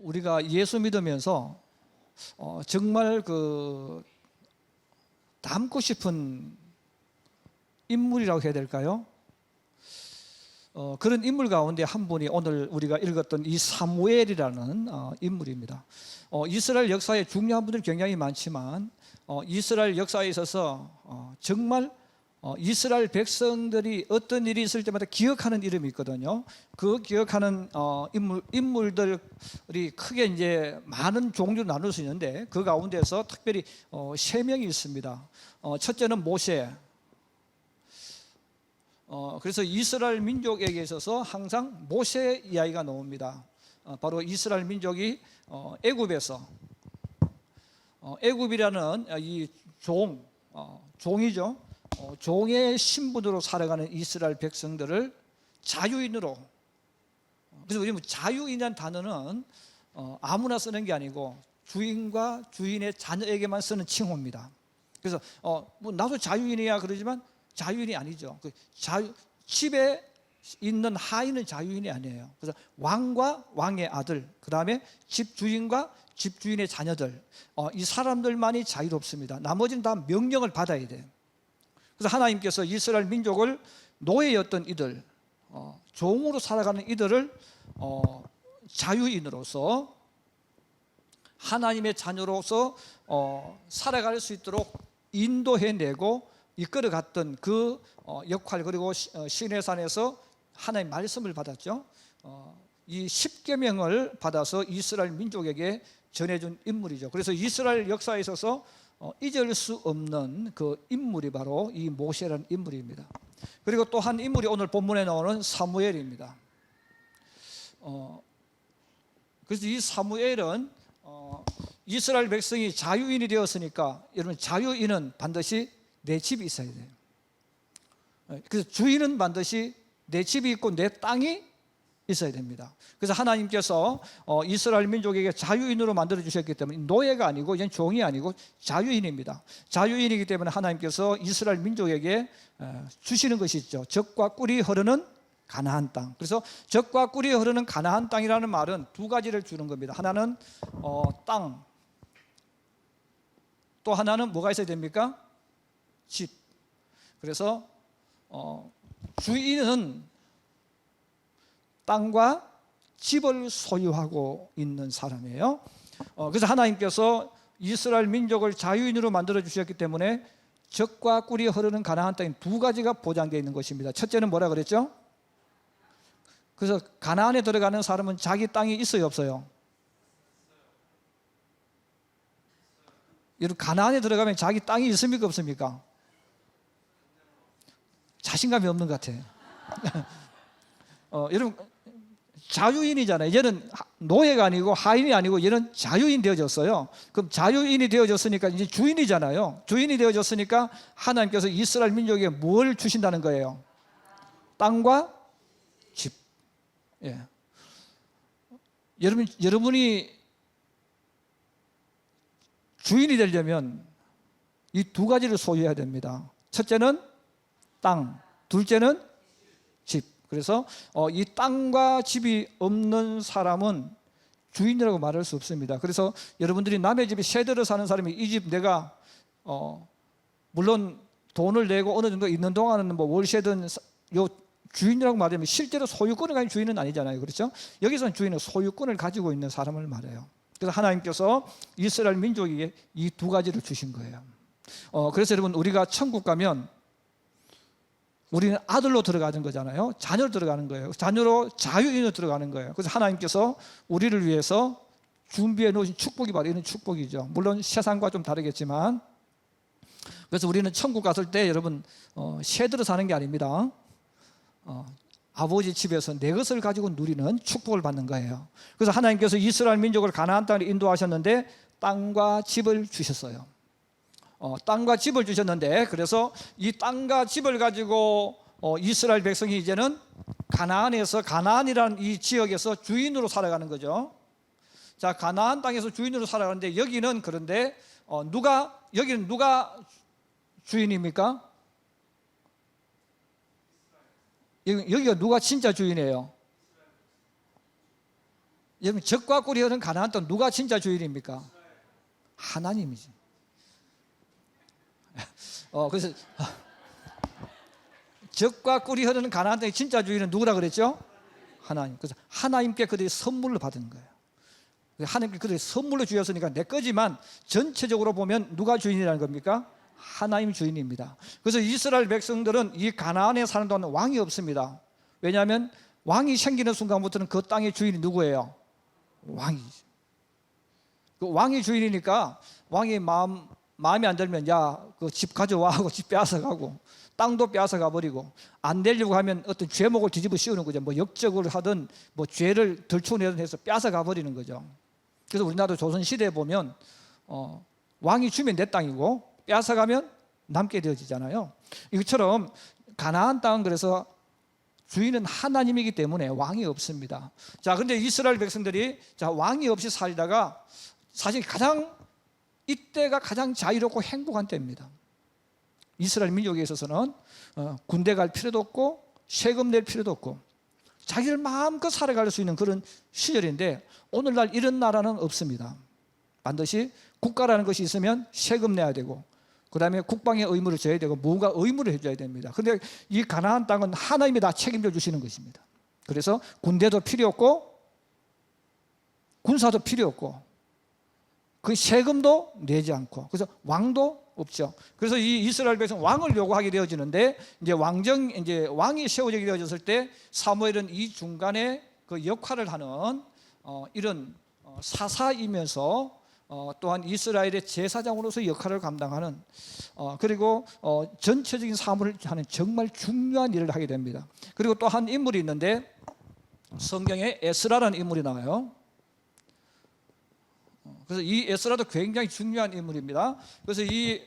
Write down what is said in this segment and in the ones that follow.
우리가 예수 믿으면서 정말 닮고 싶은 인물이라고 해야 될까요? 그런 인물 가운데 한 분이 오늘 우리가 읽었던 이 사무엘이라는 인물입니다. 이스라엘 역사에 중요한 분들이 굉장히 많지만 이스라엘 역사에 있어서 정말 이스라엘 백성들이 어떤 일이 있을 때마다 기억하는 이름이 있거든요. 그 기억하는 인물들이 크게 이제 많은 종류로 나눌 수 있는데 그 가운데서 특별히 세 명이 있습니다. 첫째는 모세. 그래서 이스라엘 민족에게 있어서 항상 모세 이야기가 나옵니다. 바로 이스라엘 민족이 애굽에서 애굽이라는 이 종이죠. 종의 신분으로 살아가는 이스라엘 백성들을 자유인으로, 그래서 우리 자유인이라는 단어는 아무나 쓰는 게 아니고 주인과 주인의 자녀에게만 쓰는 칭호입니다. 그래서 나도 자유인이야 그러지만 자유인이 아니죠. 집에 있는 하인은 자유인이 아니에요. 그래서 왕과 왕의 아들, 그 다음에 집주인과 집주인의 자녀들, 이 사람들만이 자유롭습니다. 나머지는 다 명령을 받아야 돼요. 그래서 하나님께서 이스라엘 민족을 노예였던 이들, 종으로 살아가는 이들을 자유인으로서 하나님의 자녀로서 살아갈 수 있도록 인도해내고 이끌어갔던 그 역할, 그리고 시내산에서 하나님의 말씀을 받았죠. 이 십계명을 받아서 이스라엘 민족에게 전해준 인물이죠. 그래서 이스라엘 역사에 있어서 잊을 수 없는 그 인물이 바로 이 모세라는 인물입니다. 그리고 또 한 인물이 오늘 본문에 나오는 사무엘입니다. 그래서 이 사무엘은 이스라엘 백성이 자유인이 되었으니까, 여러분, 자유인은 반드시 내 집이 있어야 돼요. 그래서 주인은 반드시 내 집이 있고 내 땅이 있어야 됩니다. 그래서 하나님께서 이스라엘 민족에게 자유인으로 만들어 주셨기 때문에 노예가 아니고 이제 종이 아니고 자유인입니다. 자유인이기 때문에 하나님께서 이스라엘 민족에게 주시는 것이 있죠. 젖과 꿀이 흐르는 가나안 땅. 그래서 젖과 꿀이 흐르는 가나안 땅이라는 말은 두 가지를 주는 겁니다. 하나는 땅, 또 하나는 뭐가 있어야 됩니까? 집. 그래서 주인은 땅과 집을 소유하고 있는 사람이에요. 그래서 하나님께서 이스라엘 민족을 자유인으로 만들어 주셨기 때문에 젖과 꿀이 흐르는 가나안 땅에 두 가지가 보장되어 있는 것입니다. 첫째는 뭐라 그랬죠? 그래서 가나안에 들어가는 사람은 자기 땅이 있어요, 없어요? 여러분, 가나안에 들어가면 자기 땅이 있습니까, 없습니까? 자신감이 없는 것 같아요. 여러분, 자유인이잖아요. 얘는 노예가 아니고 하인이 아니고 얘는 자유인 되어졌어요. 그럼 자유인이 되어졌으니까 이제 주인이잖아요. 주인이 되어졌으니까 하나님께서 이스라엘 민족에게 뭘 주신다는 거예요? 땅과 집. 예. 여러분이 주인이 되려면 이 두 가지를 소유해야 됩니다. 첫째는 땅, 둘째는 집. 그래서 이 땅과 집이 없는 사람은 주인이라고 말할 수 없습니다. 그래서 여러분들이 남의 집에 쉐드로 사는 사람이 이 집 내가 물론 돈을 내고 어느 정도 있는 동안은 뭐 월세든 요 주인이라고 말하면 실제로 소유권을 가진 주인은 아니잖아요. 그렇죠? 여기서는 주인은 소유권을 가지고 있는 사람을 말해요. 그래서 하나님께서 이스라엘 민족에게 이 두 가지를 주신 거예요. 그래서 여러분, 우리가 천국 가면 우리는 아들로 들어가는 거잖아요. 자녀로 들어가는 거예요. 자녀로 자유인으로 들어가는 거예요. 그래서 하나님께서 우리를 위해서 준비해 놓으신 축복이 바로 이런 축복이죠. 물론 세상과 좀 다르겠지만, 그래서 우리는 천국 갔을 때 여러분 쉐드로 사는 게 아닙니다. 아버지 집에서 내 것을 가지고 누리는 축복을 받는 거예요. 그래서 하나님께서 이스라엘 민족을 가나안 땅에 인도하셨는데 땅과 집을 주셨어요. 땅과 집을 주셨는데, 그래서 이 땅과 집을 가지고 이스라엘 백성이 이제는 가나안에서, 가나안이라는 이 지역에서 주인으로 살아가는 거죠. 자, 가나안 땅에서 주인으로 살아가는데 여기는, 그런데 여기는 누가 주인입니까? 여기가 누가 진짜 주인이에요? 여러분, 적과 꿀이 흐르는 가나안 땅 누가 진짜 주인입니까? 하나님이지. 그래서 적과 꿀이 흐르는 가나안 땅의 진짜 주인은 누구라 그랬죠? 하나님. 그래서 하나님께 그들이 선물로 받은 거예요. 하나님께 그들이 선물로 주셨으니까 내 거지만 전체적으로 보면 누가 주인이라는 겁니까? 하나님 주인입니다. 그래서 이스라엘 백성들은 이 가나안에 사는 동안 왕이 없습니다. 왜냐하면 왕이 생기는 순간부터는 그 땅의 주인이 누구예요? 왕이죠. 그 왕이 주인이니까 왕이 마음에 안 들면 야, 그 집 가져와 하고 집 빼앗아가고 땅도 빼앗아가 버리고 안 되려고 하면 어떤 죄목을 뒤집어 씌우는 거죠. 뭐 역적을 하든 뭐 죄를 덜쳐내든 해서 빼앗아가 버리는 거죠. 그래서 우리나라 조선 시대에 보면 왕이 주면 내 땅이고 빼앗아가면 남게 되어지잖아요. 이것처럼 가나안 땅은 그래서 주인은 하나님이기 때문에 왕이 없습니다. 자, 그런데 이스라엘 백성들이 왕이 없이 살다가 사실 이때가 가장 자유롭고 행복한 때입니다. 이스라엘 민족에 있어서는 군대 갈 필요도 없고 세금 낼 필요도 없고 자기를 마음껏 살아갈 수 있는 그런 시절인데 오늘날 이런 나라는 없습니다. 반드시 국가라는 것이 있으면 세금 내야 되고 그 다음에 국방의 의무를 져야 되고 뭔가 의무를 해줘야 됩니다. 그런데 이 가나안 땅은 하나님이 다 책임져 주시는 것입니다. 그래서 군대도 필요 없고 군사도 필요 없고 그 세금도 내지 않고 그래서 왕도 없죠. 그래서 이 이스라엘 백성 왕을 요구하게 되어지는데 이제 왕이 세워지게 되어졌을 때 사무엘은 이 중간에 그 역할을 하는 이런 사사이면서 또한 이스라엘의 제사장으로서 역할을 감당하는 그리고 전체적인 사물을 하는 정말 중요한 일을 하게 됩니다. 그리고 또 한 인물이 있는데 성경에 에스라라는 인물이 나와요. 그래서 이 에스라도 굉장히 중요한 인물입니다. 그래서 이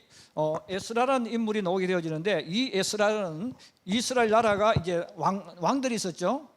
에스라라는 인물이 나오게 되어지는데 이 에스라는 이스라엘 나라가 이제 왕들이 있었죠.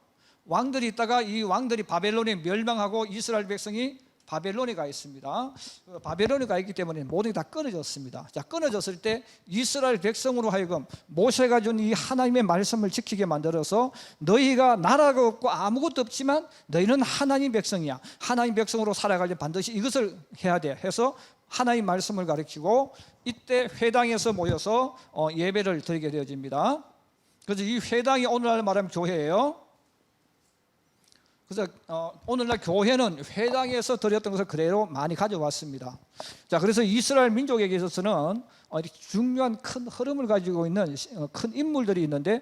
왕들이 있다가 이 왕들이 바벨론에 멸망하고 이스라엘 백성이 바벨론에 가 있습니다. 바벨론에 가 있기 때문에 모든 게 다 끊어졌습니다. 자, 끊어졌을 때 이스라엘 백성으로 하여금 모세가 준 이 하나님의 말씀을 지키게 만들어서 너희가 나라가 없고 아무것도 없지만 너희는 하나님 백성이야. 하나님 백성으로 살아가려면 반드시 이것을 해야 돼 해서 하나님 말씀을 가르치고 이때 회당에서 모여서 예배를 드리게 되어집니다. 그래서 이 회당이 오늘날 말하면 교회예요. 그래서 오늘날 교회는 회당에서 드렸던 것을 그대로 많이 가져왔습니다. 자, 그래서 이스라엘 민족에게 있어서는 중요한 큰 흐름을 가지고 있는 큰 인물들이 있는데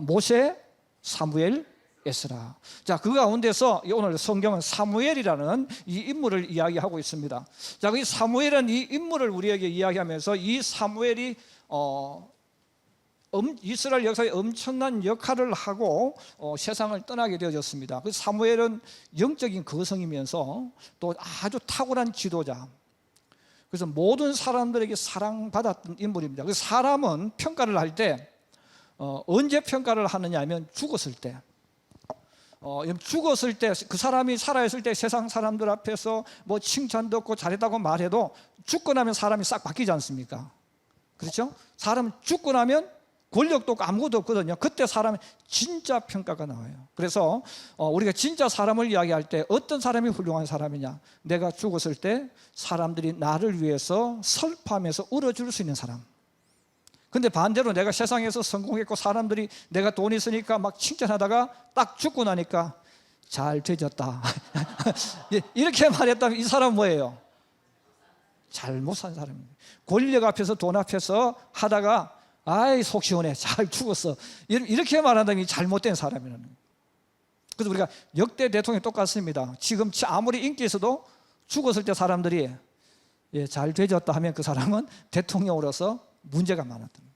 모세, 사무엘, 에스라. 자, 그 가운데서 오늘 성경은 사무엘이라는 이 인물을 이야기하고 있습니다. 자, 이 사무엘은 이 인물을 우리에게 이야기하면서 이 사무엘이 이스라엘 역사에 엄청난 역할을 하고 세상을 떠나게 되어졌습니다. 그 사무엘은 영적인 거성이면서 또 아주 탁월한 지도자. 그래서 모든 사람들에게 사랑받았던 인물입니다. 그 사람은 평가를 할 때 언제 평가를 하느냐 하면 죽었을 때. 죽었을 때 그 사람이 살아있을 때 세상 사람들 앞에서 뭐 칭찬도 없고 잘했다고 말해도 죽고 나면 사람이 싹 바뀌지 않습니까? 그렇죠? 사람은 죽고 나면 권력도 없고 아무것도 없거든요. 그때 사람의 진짜 평가가 나와요. 그래서 우리가 진짜 사람을 이야기할 때 어떤 사람이 훌륭한 사람이냐, 내가 죽었을 때 사람들이 나를 위해서 슬퍼하면서 울어줄 수 있는 사람. 근데 반대로 내가 세상에서 성공했고 사람들이 내가 돈 있으니까 막 칭찬하다가 딱 죽고 나니까 잘 되졌다 이렇게 말했다면 이 사람은 뭐예요? 잘못 산 사람입니다. 권력 앞에서 돈 앞에서 하다가 아이 속 시원해 잘 죽었어 이렇게 말한다면 잘못된 사람이라는 거예요. 그래서 우리가 역대 대통령이 똑같습니다. 지금 아무리 인기 있어도 죽었을 때 사람들이 잘 되졌다 하면 그 사람은 대통령으로서 문제가 많았던 거예요.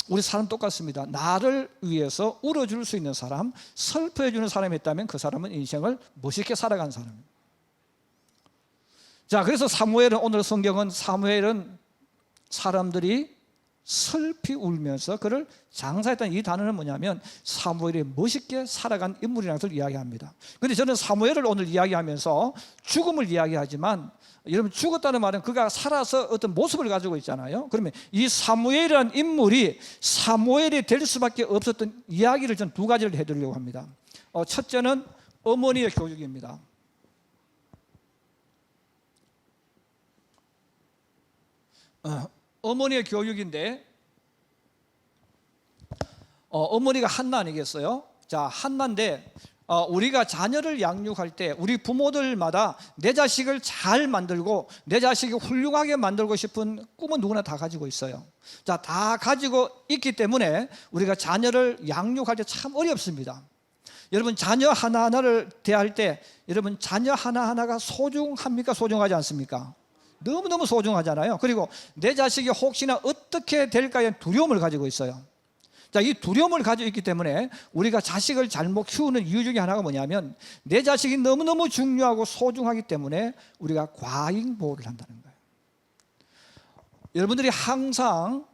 우리 사람 똑같습니다. 나를 위해서 울어줄 수 있는 사람, 슬퍼해 주는 사람이 있다면 그 사람은 인생을 멋있게 살아간 사람입니다. 자, 그래서 사무엘은 오늘 성경은 사무엘은 사람들이 슬피 울면서 그를 장사했던 이 단어는 뭐냐면 사무엘이 멋있게 살아간 인물이라는 것을 이야기합니다. 그런데 저는 사무엘을 오늘 이야기하면서 죽음을 이야기하지만 여러분 죽었다는 말은 그가 살아서 어떤 모습을 가지고 있잖아요. 그러면 이 사무엘이라는 인물이 사무엘이 될 수밖에 없었던 이야기를 저는 두 가지를 해드리려고 합니다. 첫째는 어머니의 교육입니다. 어머니의 교육인데 어머니가 한나 아니겠어요? 자, 한나인데 우리가 자녀를 양육할 때 우리 부모들마다 내 자식을 잘 만들고 내 자식을 훌륭하게 만들고 싶은 꿈은 누구나 다 가지고 있어요. 자, 다 가지고 있기 때문에 우리가 자녀를 양육할 때 참 어렵습니다. 여러분, 자녀 하나하나를 대할 때 여러분, 자녀 하나하나가 소중합니까? 소중하지 않습니까? 너무너무 소중하잖아요. 그리고 내 자식이 혹시나 어떻게 될까에 두려움을 가지고 있어요. 자, 이 두려움을 가지고 있기 때문에 우리가 자식을 잘못 키우는 이유 중에 하나가 뭐냐면 내 자식이 너무너무 중요하고 소중하기 때문에 우리가 과잉 보호를 한다는 거예요. 여러분들이 항상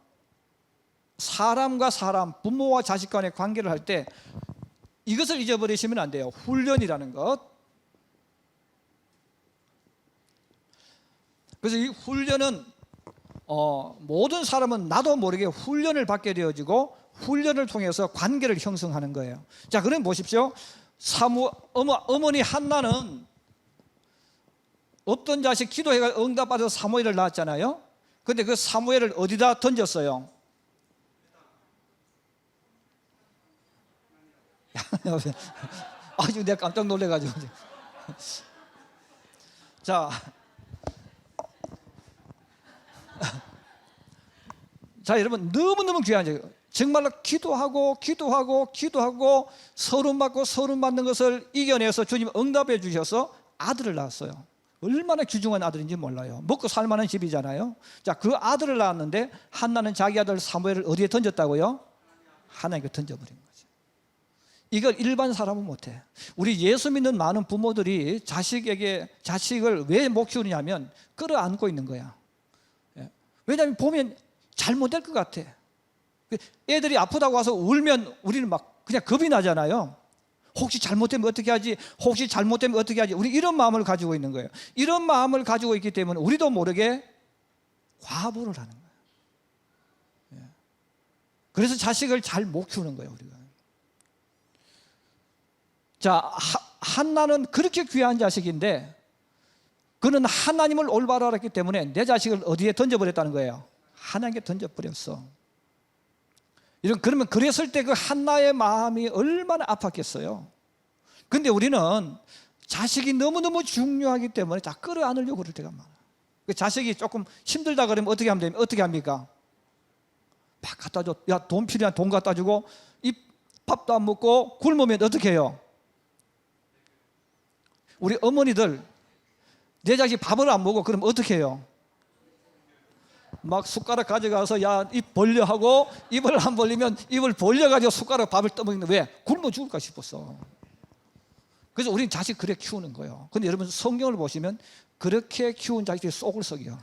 사람과 사람, 부모와 자식 간의 관계를 할 때 이것을 잊어버리시면 안 돼요. 훈련이라는 것. 그래서 이 훈련은 모든 사람은 나도 모르게 훈련을 받게 되어지고 훈련을 통해서 관계를 형성하는 거예요. 자, 그럼 보십시오. 어머니 한나는 어떤 자식 기도해가 응답받아서 사무엘을 낳았잖아요. 근데 그 사무엘을 어디다 던졌어요? 아주 내가 깜짝 놀래가지고. 자, 여러분, 너무너무 귀한 적, 정말로 기도하고 서름 받는 것을 이겨내서 주님 응답해 주셔서 아들을 낳았어요. 얼마나 귀중한 아들인지 몰라요. 먹고 살만한 집이잖아요. 자, 그 아들을 낳았는데 한나는 자기 아들 사무엘을 어디에 던졌다고요? 하나님께 던져버린 거죠. 이걸 일반 사람은 못해. 우리 예수 믿는 많은 부모들이 자식을 왜 못 키우느냐면 끌어안고 있는 거야. 왜냐하면 보면 잘못될 것 같아. 애들이 아프다고 와서 울면 우리는 막 그냥 겁이 나잖아요. 혹시 잘못되면 어떻게 하지? 혹시 잘못되면 어떻게 하지? 우리 이런 마음을 가지고 있는 거예요. 이런 마음을 가지고 있기 때문에 우리도 모르게 과보를 하는 거예요. 그래서 자식을 잘 못 키우는 거예요, 우리가. 자, 한나는 그렇게 귀한 자식인데 그는 하나님을 올바로 알았기 때문에 내 자식을 어디에 던져버렸다는 거예요? 하나님께 던져버렸어. 그러면 그랬을 때 그 한나의 마음이 얼마나 아팠겠어요. 근데 우리는 자식이 너무너무 중요하기 때문에 다 끌어안으려고 그럴 때가 많아. 그 자식이 조금 힘들다 그러면 어떻게 하면 됩니까? 어떻게 합니까? 막 갖다 줘. 야, 돈 필요한 돈 갖다 주고 이 밥도 안 먹고 굶으면 어떻게 해요? 우리 어머니들 내 자식 밥을 안 먹어 그럼 어떻게 해요? 막 숟가락 가져가서 야, 입 벌려 하고 입을 안 벌리면 입을 벌려가지고 숟가락 밥을 떠먹는. 왜? 굶어 죽을까 싶었어. 그래서 우리는 자식 그렇게 키우는 거예요. 근데 여러분 성경을 보시면 그렇게 키운 자식들이 쏙을 썩여.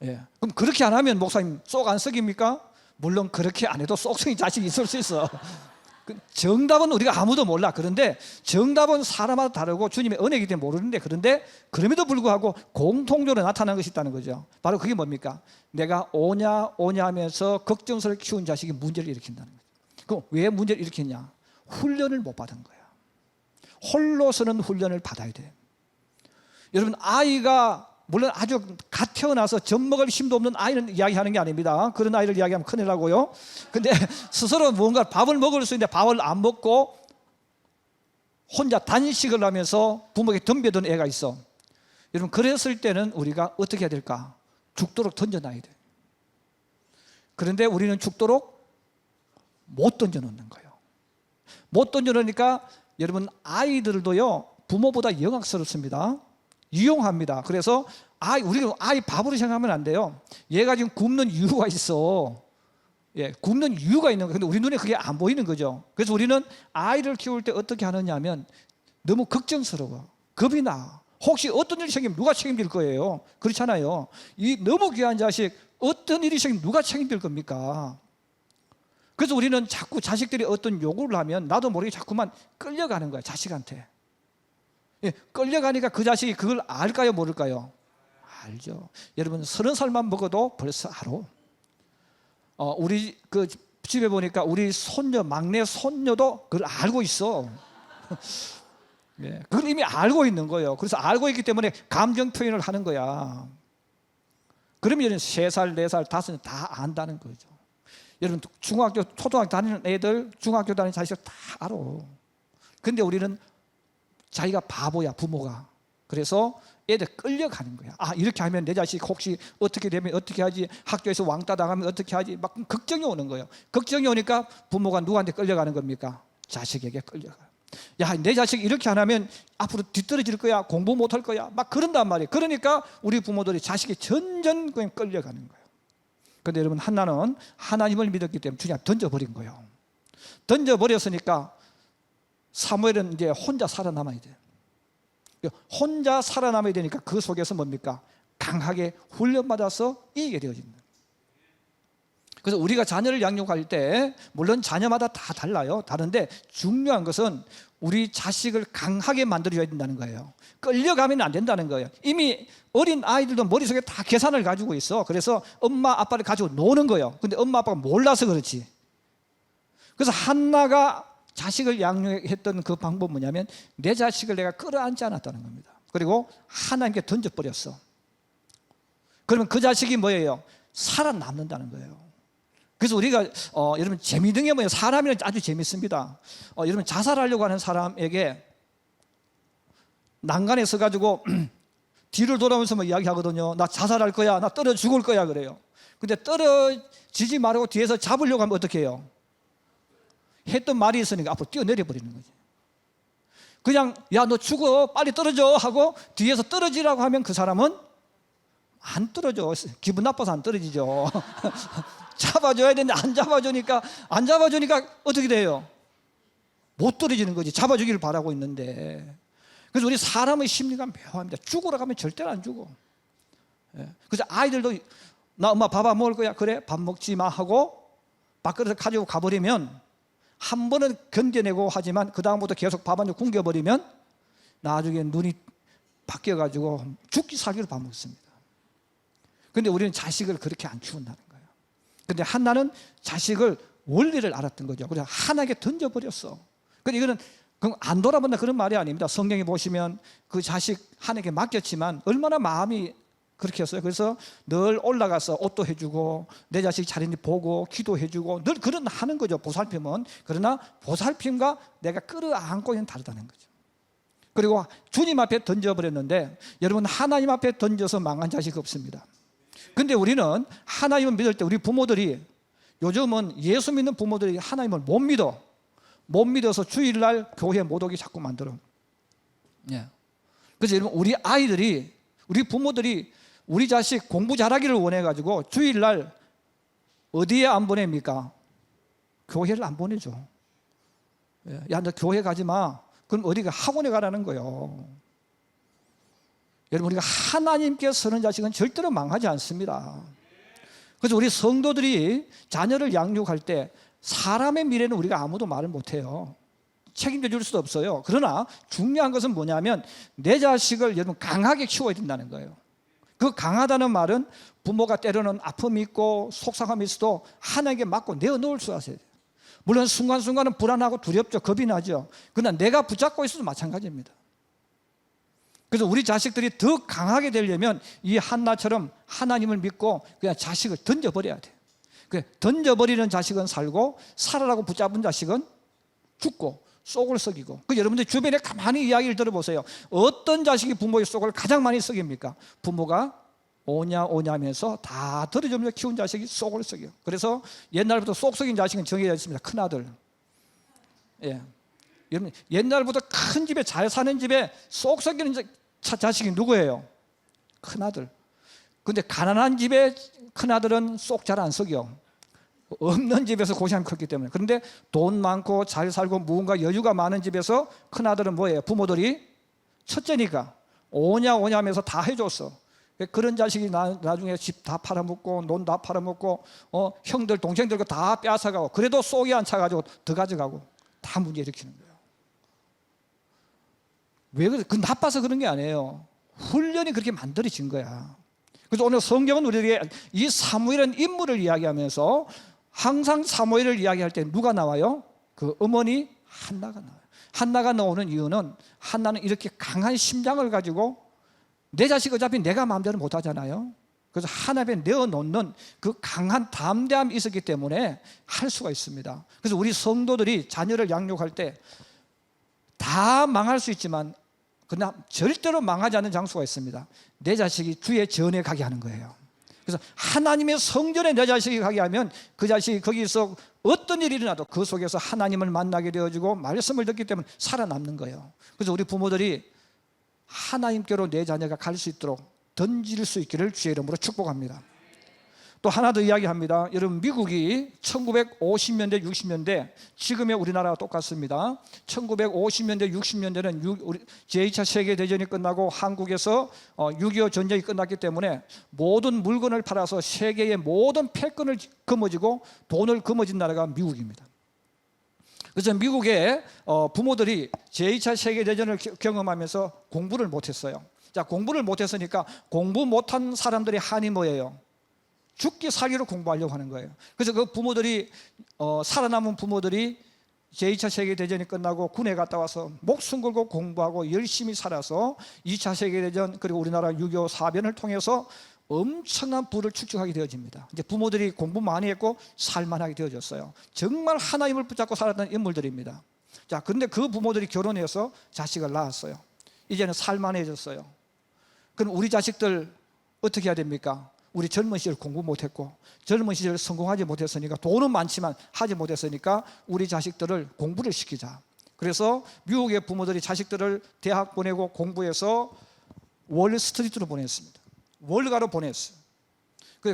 그럼 그렇게 안 하면 목사님 쏙 안 썩입니까? 물론 그렇게 안 해도 쏙성이 자식이 있을 수 있어. 정답은 우리가 아무도 몰라. 그런데 정답은 사람마다 다르고 주님의 은혜이기 때문에 모르는데, 그런데 그럼에도 불구하고 공통적으로 나타나는 것이 있다는 거죠. 바로 그게 뭡니까? 내가 오냐 하면서 걱정스럽게 키운 자식이 문제를 일으킨다는 거죠. 그럼 왜 문제를 일으켰냐? 훈련을 못 받은 거야. 홀로서는 훈련을 받아야 돼. 여러분, 아이가 물론 아주 갓 태어나서 젖먹을 힘도 없는 아이는 이야기하는 게 아닙니다. 그런 아이를 이야기하면 큰일 나고요. 근데 스스로 뭔가 밥을 먹을 수 있는데 밥을 안 먹고 혼자 단식을 하면서 부모에게 덤벼든 애가 있어. 여러분, 그랬을 때는 우리가 어떻게 해야 될까? 죽도록 던져놔야 돼. 그런데 우리는 죽도록 못 던져놓는 거예요. 못 던져놓으니까 여러분, 아이들도요 부모보다 영악스럽습니다. 유용합니다. 그래서 우리가 아이 밥으로 생각하면 안 돼요. 얘가 지금 굶는 이유가 있어. 굶는 이유가 있는 거예요. 근데 우리 눈에 그게 안 보이는 거죠. 그래서 우리는 아이를 키울 때 어떻게 하느냐 하면 너무 걱정스러워. 겁이 나. 혹시 어떤 일이 생기면 누가 책임질 거예요? 그렇잖아요. 이 너무 귀한 자식 어떤 일이 생기면 누가 책임질 겁니까? 그래서 우리는 자꾸 자식들이 어떤 요구를 하면 나도 모르게 자꾸만 끌려가는 거야, 자식한테. 끌려가니까 그 자식이 그걸 알까요, 모를까요? 알죠. 여러분, 30살만 먹어도 벌써 알아. 우리 그 집에 보니까 우리 손녀, 막내 손녀도 그걸 알고 있어. 예, 그걸 이미 알고 있는 거예요. 그래서 알고 있기 때문에 감정 표현을 하는 거야. 그러면 3살, 4살, 5살 다 안다는 거죠. 여러분 중학교, 초등학교 다니는 애들, 중학교 다니는 자식 다 알아. 근데 우리는 자기가 바보야, 부모가. 그래서 애들 끌려가는 거야. 아, 이렇게 하면 내 자식 혹시 어떻게 되면 어떻게 하지? 학교에서 왕따 당하면 어떻게 하지? 막 걱정이 오는 거예요. 걱정이 오니까 부모가 누구한테 끌려가는 겁니까? 자식에게 끌려가요. 야, 내 자식 이렇게 안 하면 앞으로 뒤떨어질 거야, 공부 못할 거야, 막 그런단 말이에요. 그러니까 우리 부모들이 자식이 전전 그냥 끌려가는 거예요. 그런데 여러분, 한나는 하나님을 믿었기 때문에 주님 던져버린 거예요. 던져버렸으니까 사무엘은 이제 혼자 살아남아야 돼요. 혼자 살아남아야 되니까 그 속에서 뭡니까? 강하게 훈련받아서 이기게 되어진다. 그래서 우리가 자녀를 양육할 때 물론 자녀마다 다 달라요. 다른데 중요한 것은 우리 자식을 강하게 만들어줘야 된다는 거예요. 끌려가면 안 된다는 거예요. 이미 어린 아이들도 머릿속에 다 계산을 가지고 있어. 그래서 엄마 아빠를 가지고 노는 거예요. 근데 엄마 아빠가 몰라서 그렇지. 그래서 한나가 자식을 양육했던 그 방법은 뭐냐면 내 자식을 내가 끌어안지 않았다는 겁니다. 그리고 하나님께 던져버렸어. 그러면 그 자식이 뭐예요? 살아남는다는 거예요. 그래서 우리가 여러분 재미있는 게 뭐예요? 사람이란 아주 재밌습니다. 여러분 자살하려고 하는 사람에게 난간에 서가지고 뒤를 돌아오면서 뭐 이야기하거든요. 나 자살할 거야, 나 떨어져 죽을 거야 그래요. 근데 떨어지지 말고 뒤에서 잡으려고 하면 어떻게 해요? 했던 말이 있으니까 앞으로 뛰어내려 버리는 거지. 그냥 야 너 죽어 빨리 떨어져 하고 뒤에서 떨어지라고 하면 그 사람은 안 떨어져. 기분 나빠서 안 떨어지죠. 잡아줘야 되는데 안 잡아주니까 어떻게 돼요? 못 떨어지는 거지. 잡아주기를 바라고 있는데. 그래서 우리 사람의 심리가 묘합니다. 죽으러 가면 절대로 안 죽어. 그래서 아이들도 나 엄마 밥 안 먹을 거야. 그래 밥 먹지 마 하고 밖으로 가지고 가버리면 한 번은 견뎌내고 하지만 그 다음부터 계속 밥 한 줄 굶겨버리면 나중에 눈이 바뀌어가지고 죽기 살기로 밥 먹습니다. 그런데 우리는 자식을 그렇게 안 키운다는 거예요. 그런데 한나는 자식을 원리를 알았던 거죠. 그래서 하나님께 던져버렸어. 그런데 이거는 안 돌아본다 그런 말이 아닙니다. 성경에 보시면 그 자식 하나님께 맡겼지만 얼마나 마음이 그렇게 했어요. 그래서 늘 올라가서 옷도 해주고 내 자식 잘했는지 보고 기도해주고 늘 그런 하는 거죠. 보살핌은. 그러나 보살핌과 내가 끌어안고 있는 다르다는 거죠. 그리고 주님 앞에 던져버렸는데 여러분 하나님 앞에 던져서 망한 자식 없습니다. 근데 우리는 하나님을 믿을 때 우리 부모들이 요즘은 예수 믿는 부모들이 하나님을 못 믿어서 주일날 교회 못 오게 자꾸 만들어. 그래서 여러분 우리 아이들이 우리 부모들이 우리 자식 공부 잘하기를 원해가지고 주일날 어디에 안 보냅니까? 교회를 안 보내죠. 야, 너 교회 가지 마. 그럼 어디가 학원에 가라는 거예요. 여러분 우리가 하나님께 서는 자식은 절대로 망하지 않습니다. 그래서 우리 성도들이 자녀를 양육할 때 사람의 미래는 우리가 아무도 말을 못해요. 책임져 줄 수도 없어요. 그러나 중요한 것은 뭐냐면 내 자식을 여러분 강하게 키워야 된다는 거예요. 그 강하다는 말은 부모가 때로는 아픔이 있고 속상함이 있어도 하나님께 맡고 내어놓을 수 있어야 돼요. 물론 순간순간은 불안하고 두렵죠. 겁이 나죠. 그러나 내가 붙잡고 있어도 마찬가지입니다. 그래서 우리 자식들이 더 강하게 되려면 이 한나처럼 하나님을 믿고 그냥 자식을 던져버려야 돼요. 던져버리는 자식은 살고 살아라고 붙잡은 자식은 죽고 쏙을 썩이고. 여러분들 주변에 가만히 이야기를 들어보세요. 어떤 자식이 부모의 쏙을 가장 많이 썩입니까? 부모가 오냐 하면서 다 들어주면서 키운 자식이 쏙을 썩여요. 그래서 옛날부터 쏙 썩인 자식은 정해져 있습니다. 큰아들. 여러분 옛날부터 큰 집에 잘 사는 집에 쏙 썩이는 자식이 누구예요? 큰아들. 근데 가난한 집에 큰아들은 쏙 잘 안 썩여. 없는 집에서 고생이 컸기 때문에. 그런데 돈 많고 잘 살고 무언가 여유가 많은 집에서 큰아들은 뭐예요? 부모들이 첫째니까 오냐 하면서 다 해줬어. 그런 자식이 나중에 집 다 팔아먹고 돈 다 팔아먹고 형들 동생들 거 다 빼앗아가고 그래도 쏙이 안 차가지고 더 가져가고 다 문제 일으키는 거예요. 왜 그래? 그 나빠서 그런 게 아니에요. 훈련이 그렇게 만들어진 거야. 그래서 오늘 성경은 우리에게 이 사무엘은 인물을 이야기하면서 항상 사무엘을 이야기할 때 누가 나와요? 그 어머니 한나가 나와요. 한나가 나오는 이유는 한나는 이렇게 강한 심장을 가지고 내 자식 어차피 내가 마음대로 못하잖아요. 그래서 하나님에 내어놓는 그 강한 담대함이 있었기 때문에 할 수가 있습니다. 그래서 우리 성도들이 자녀를 양육할 때 다 망할 수 있지만 그러나 절대로 망하지 않는 장소가 있습니다. 내 자식이 주의 전에 가게 하는 거예요. 그래서 하나님의 성전에 내 자식이 가게 하면 그 자식이 거기서 어떤 일이 일어나도 그 속에서 하나님을 만나게 되어지고 말씀을 듣기 때문에 살아남는 거예요. 그래서 우리 부모들이 하나님께로 내 자녀가 갈 수 있도록 던질 수 있기를 주의 이름으로 축복합니다. 또 하나 더 이야기합니다. 여러분, 미국이 1950년대 60년대 지금의 우리나라와 똑같습니다. 1950년대 60년대는 제2차 세계대전이 끝나고 한국에서 6.25 전쟁이 끝났기 때문에 모든 물건을 팔아서 세계의 모든 패권을 거머쥐고 돈을 거머쥔 나라가 미국입니다. 그래서 미국의 부모들이 제2차 세계대전을 경험하면서 공부를 못했어요. 자, 공부를 못했으니까 공부 못한 사람들의 한이 뭐예요? 죽기 살기로 공부하려고 하는 거예요. 그래서 그 부모들이 살아남은 부모들이 제2차 세계대전이 끝나고 군에 갔다 와서 목숨 걸고 공부하고 열심히 살아서 2차 세계대전 그리고 우리나라 6.25 사변을 통해서 엄청난 부를 축적하게 되어집니다. 이제 부모들이 공부 많이 했고 살만하게 되어졌어요. 정말 하나님을 붙잡고 살았던 인물들입니다. 자, 그런데 그 부모들이 결혼해서 자식을 낳았어요. 이제는 살만해졌어요. 그럼 우리 자식들 어떻게 해야 됩니까? 우리 젊은 시절 공부 못했고 젊은 시절 성공하지 못했으니까 돈은 많지만 하지 못했으니까 우리 자식들을 공부를 시키자. 그래서 미국의 부모들이 자식들을 대학 보내고 공부해서 월스트리트로 보냈습니다. 월가로 보냈어요.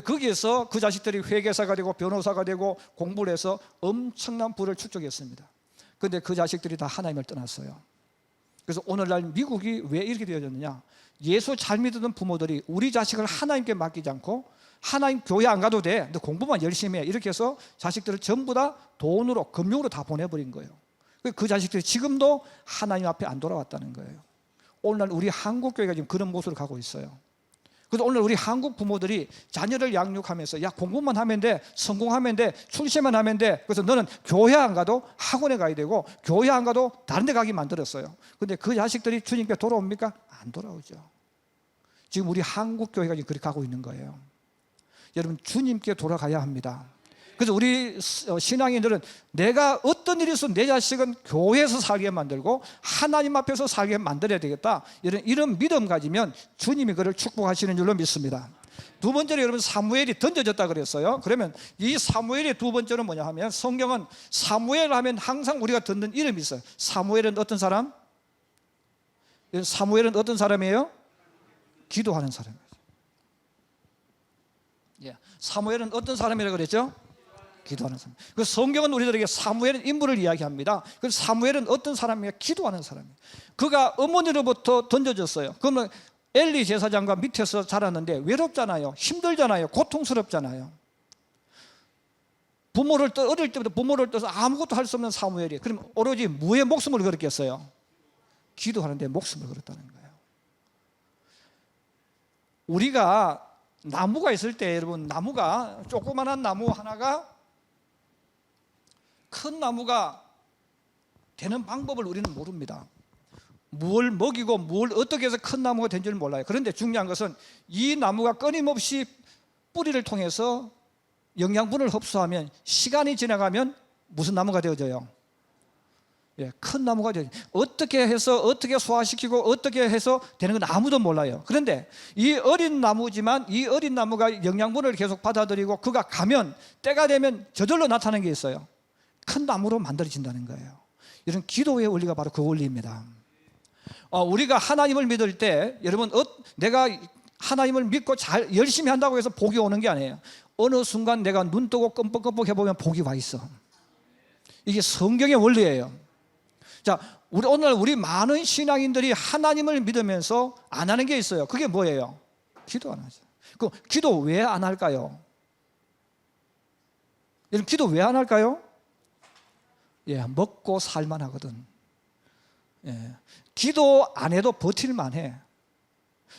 거기에서 그 자식들이 회계사가 되고 변호사가 되고 공부를 해서 엄청난 부를 축적했습니다. 그런데 그 자식들이 다 하나님을 떠났어요. 그래서 오늘날 미국이 왜 이렇게 되어졌느냐? 예수 잘 믿는 부모들이 우리 자식을 하나님께 맡기지 않고 하나님 교회 안 가도 돼, 너 공부만 열심히 해, 이렇게 해서 자식들을 전부 다 돈으로 금융으로 다 보내버린 거예요. 그 자식들이 지금도 하나님 앞에 안 돌아왔다는 거예요. 오늘날 우리 한국 교회가 지금 그런 모습으로 가고 있어요. 그래서 오늘 우리 한국 부모들이 자녀를 양육하면서 야, 공부만 하면 돼, 성공하면 돼, 출세만 하면 돼, 그래서 너는 교회 안 가도 학원에 가야 되고 교회 안 가도 다른 데 가게 만들었어요. 그런데 그 자식들이 주님께 돌아옵니까? 안 돌아오죠. 지금 우리 한국 교회가 지금 그렇게 가고 있는 거예요. 여러분, 주님께 돌아가야 합니다. 그래서 우리 신앙인들은 내가 어떤 일이 있어도 내 자식은 교회에서 살게 만들고 하나님 앞에서 살게 만들어야 되겠다, 이런 믿음 가지면 주님이 그를 축복하시는 줄로 믿습니다. 두 번째로 여러분, 사무엘이 던져졌다 그랬어요. 그러면 이 사무엘의 두 번째는 뭐냐 하면, 성경은 사무엘 하면 항상 우리가 듣는 이름이 있어요. 사무엘은 어떤 사람? 사무엘은 어떤 사람이에요? 기도하는 사람이에요. 사무엘은 어떤 사람이라고 그랬죠? 기도하는 사람. 그 성경은 우리들에게 사무엘은 인물을 이야기합니다. 그 사무엘은 어떤 사람이에요? 기도하는 사람이에요. 그가 어머니로부터 던져졌어요. 그러면 엘리 제사장과 밑에서 자랐는데 외롭잖아요. 힘들잖아요. 고통스럽잖아요. 어릴 때부터 부모를 떠서 아무것도 할 수 없는 사무엘이 그럼 오로지 무의 목숨을 걸었겠어요? 기도하는데 목숨을 걸었다는 거예요. 우리가 나무가 있을 때, 여러분, 나무가 조그만한 나무 하나가 큰 나무가 되는 방법을 우리는 모릅니다. 무엇을 먹이고 무엇을 어떻게 해서 큰 나무가 된 줄 몰라요. 그런데 중요한 것은 이 나무가 끊임없이 뿌리를 통해서 영양분을 흡수하면 시간이 지나가면 무슨 나무가 되어져요? 큰 나무가 되어져요. 어떻게 해서 어떻게 소화시키고 어떻게 해서 되는 건 아무도 몰라요. 그런데 이 어린 나무지만 이 어린 나무가 영양분을 계속 받아들이고 그가 가면 때가 되면 저절로 나타나는 게 있어요. 큰 나무로 만들어진다는 거예요. 이런 기도의 원리가 바로 그 원리입니다. 우리가 하나님을 믿을 때, 여러분, 내가 하나님을 믿고 잘 열심히 한다고 해서 복이 오는 게 아니에요. 어느 순간 내가 눈 뜨고 끔뻑끔뻑 해보면 복이 와 있어. 이게 성경의 원리예요. 자, 오늘 우리 많은 신앙인들이 하나님을 믿으면서 안 하는 게 있어요. 그게 뭐예요? 기도 안 하죠. 그 기도 왜 안 할까요? 여러분, 기도 왜 안 할까요? 먹고 살만 하거든. 기도 안 해도 버틸만 해.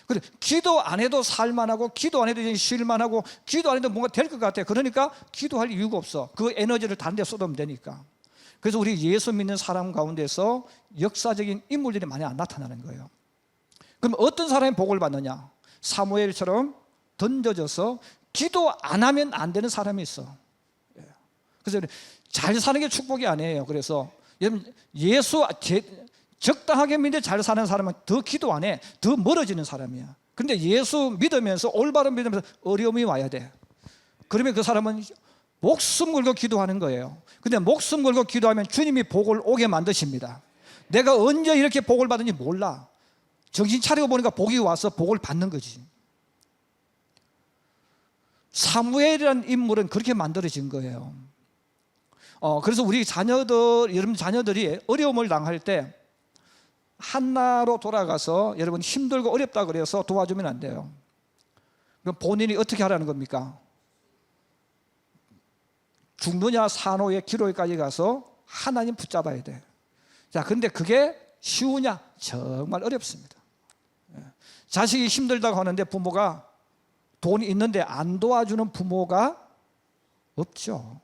그래, 기도 안 해도 살만하고, 기도 안 해도 이제 쉴만하고, 기도 안 해도 뭔가 될 것 같아. 그러니까 기도할 이유가 없어. 그 에너지를 다른 데 쏟으면 되니까. 그래서 우리 예수 믿는 사람 가운데서 역사적인 인물들이 많이 안 나타나는 거예요. 그럼 어떤 사람이 복을 받느냐? 사무엘처럼 던져져서 기도 안 하면 안 되는 사람이 있어. 그래서 잘 사는 게 축복이 아니에요. 그래서 여러분, 적당하게 믿는데 잘 사는 사람은 더 기도 안 해. 더 멀어지는 사람이야. 그런데 예수 믿으면서, 올바른 믿으면서 어려움이 와야 돼. 그러면 그 사람은 목숨 걸고 기도하는 거예요. 근데 목숨 걸고 기도하면 주님이 복을 오게 만드십니다. 내가 언제 이렇게 복을 받은지 몰라. 정신 차리고 보니까 복이 와서 복을 받는 거지. 사무엘이라는 인물은 그렇게 만들어진 거예요. 그래서 우리 자녀들, 여러분 자녀들이 어려움을 당할 때 한나로 돌아가서 여러분 힘들고 어렵다 그래서 도와주면 안 돼요. 그럼 본인이 어떻게 하라는 겁니까? 죽느냐 사노의 기로에까지 가서 하나님 붙잡아야 돼. 자, 근데 그게 쉬우냐? 정말 어렵습니다. 자식이 힘들다고 하는데 부모가 돈이 있는데 안 도와주는 부모가 없죠.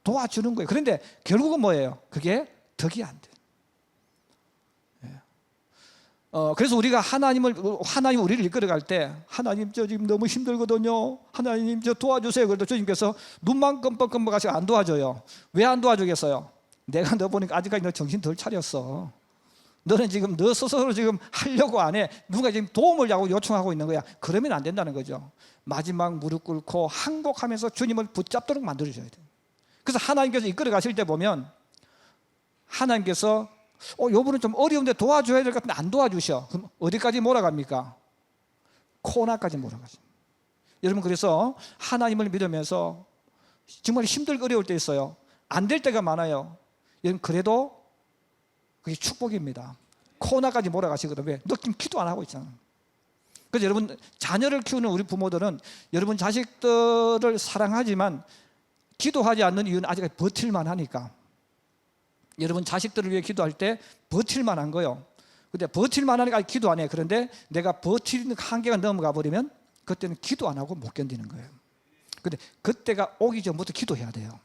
도와주는 거예요. 그런데 결국은 뭐예요? 그게 덕이 안 돼. 그래서 우리가 하나님 우리를 이끌어갈 때, 하나님 저 지금 너무 힘들거든요. 하나님 저 도와주세요. 그래도 주님께서 눈만 끔뻑끔뻑 하시고 안 도와줘요. 왜 안 도와주겠어요? 내가 너 보니까 아직까지 너 정신 덜 차렸어. 너는 지금 너 스스로 지금 하려고 안 해. 누가 지금 도움을 요청하고 있는 거야. 그러면 안 된다는 거죠. 마지막 무릎 꿇고 항복하면서 주님을 붙잡도록 만들어줘야 돼요. 그래서 하나님께서 이끌어 가실 때 보면 하나님께서 요분은 좀 어려운데 도와줘야 될 것 같은데 안 도와주셔. 그럼 어디까지 몰아갑니까? 코나까지 몰아가죠. 여러분, 그래서 하나님을 믿으면서 정말 힘들고 어려울 때 있어요. 안 될 때가 많아요. 여러분, 그래도 그게 축복입니다. 코나까지 몰아가시거든. 왜? 너 지금 기도 안 하고 있잖아. 그래서 여러분, 자녀를 키우는 우리 부모들은 여러분 자식들을 사랑하지만 기도하지 않는 이유는 아직 버틸만 하니까. 여러분 자식들을 위해 기도할 때 버틸만 한 거예요. 근데 버틸만 하니까 기도 안 해. 그런데 내가 버티는 한계가 넘어가 버리면 그때는 기도 안 하고 못 견디는 거예요. 근데 그때가 오기 전부터 기도해야 돼요.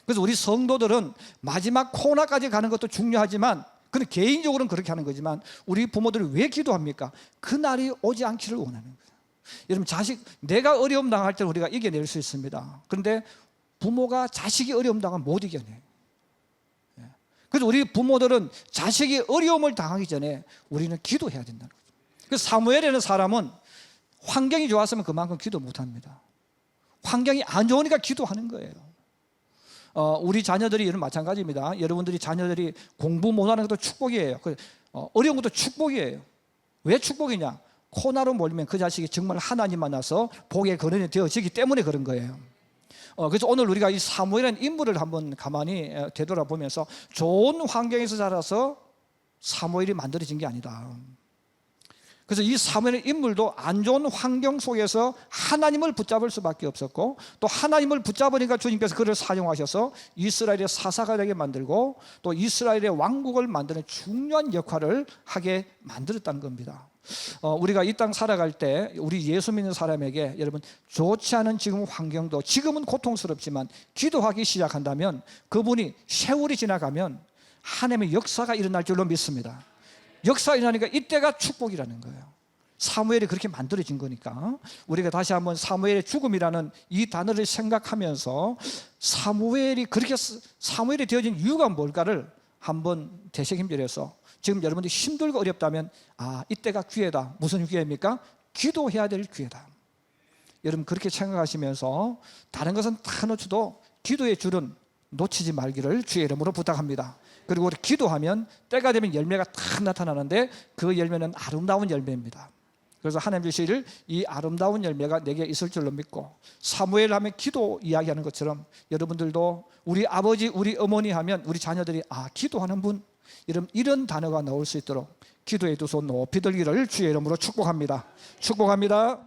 그래서 우리 성도들은 마지막 코너까지 가는 것도 중요하지만, 그는 개인적으로는 그렇게 하는 거지만, 우리 부모들이 왜 기도합니까? 그날이 오지 않기를 원하는 거예요. 여러분, 내가 어려움 당할 때 우리가 이겨낼 수 있습니다. 그런데 부모가 자식이 어려움 당하면 못 이겨내요. 그래서 우리 부모들은 자식이 어려움을 당하기 전에 우리는 기도해야 된다는 거죠. 그래서 사무엘이라는 사람은 환경이 좋았으면 그만큼 기도 못합니다. 환경이 안 좋으니까 기도하는 거예요. 우리 자녀들이 이런 마찬가지입니다. 여러분들이 자녀들이 공부 못하는 것도 축복이에요. 어려운 것도 축복이에요. 왜 축복이냐? 코나로 몰리면 그 자식이 정말 하나님 만나서 복의 근원이 되어지기 때문에 그런 거예요. 그래서 오늘 우리가 이 사무엘이라는 인물을 한번 가만히 되돌아보면서 좋은 환경에서 자라서 사무엘이 만들어진 게 아니다. 그래서 이 사무엘의 인물도 안 좋은 환경 속에서 하나님을 붙잡을 수밖에 없었고, 또 하나님을 붙잡으니까 주님께서 그를 사용하셔서 이스라엘의 사사가 되게 만들고 또 이스라엘의 왕국을 만드는 중요한 역할을 하게 만들었다는 겁니다. 우리가 이 땅 살아갈 때 우리 예수 믿는 사람에게 여러분 좋지 않은 지금 환경도, 지금은 고통스럽지만 기도하기 시작한다면 그분이 세월이 지나가면 하나님의 역사가 일어날 줄로 믿습니다. 역사가 일어나니까 이때가 축복이라는 거예요. 사무엘이 그렇게 만들어진 거니까 우리가 다시 한번 사무엘의 죽음이라는 이 단어를 생각하면서 사무엘이 되어진 이유가 뭘까를 한번 되새김질해서, 지금 여러분들이 힘들고 어렵다면 이때가 기회다. 무슨 기회입니까? 기도해야 될 기회다. 여러분 그렇게 생각하시면서 다른 것은 다 놓쳐도 기도의 줄은 놓치지 말기를 주의 이름으로 부탁합니다. 그리고 우리 기도하면 때가 되면 열매가 딱 나타나는데 그 열매는 아름다운 열매입니다. 그래서 하나님 주시기를 이 아름다운 열매가 내게 있을 줄로 믿고, 사무엘 하면 기도 이야기하는 것처럼 여러분들도 우리 아버지 우리 어머니 하면 우리 자녀들이 기도하는 분, 이런 단어가 나올 수 있도록 기도의 두 손 높이 들기를 주의 이름으로 축복합니다. 축복합니다.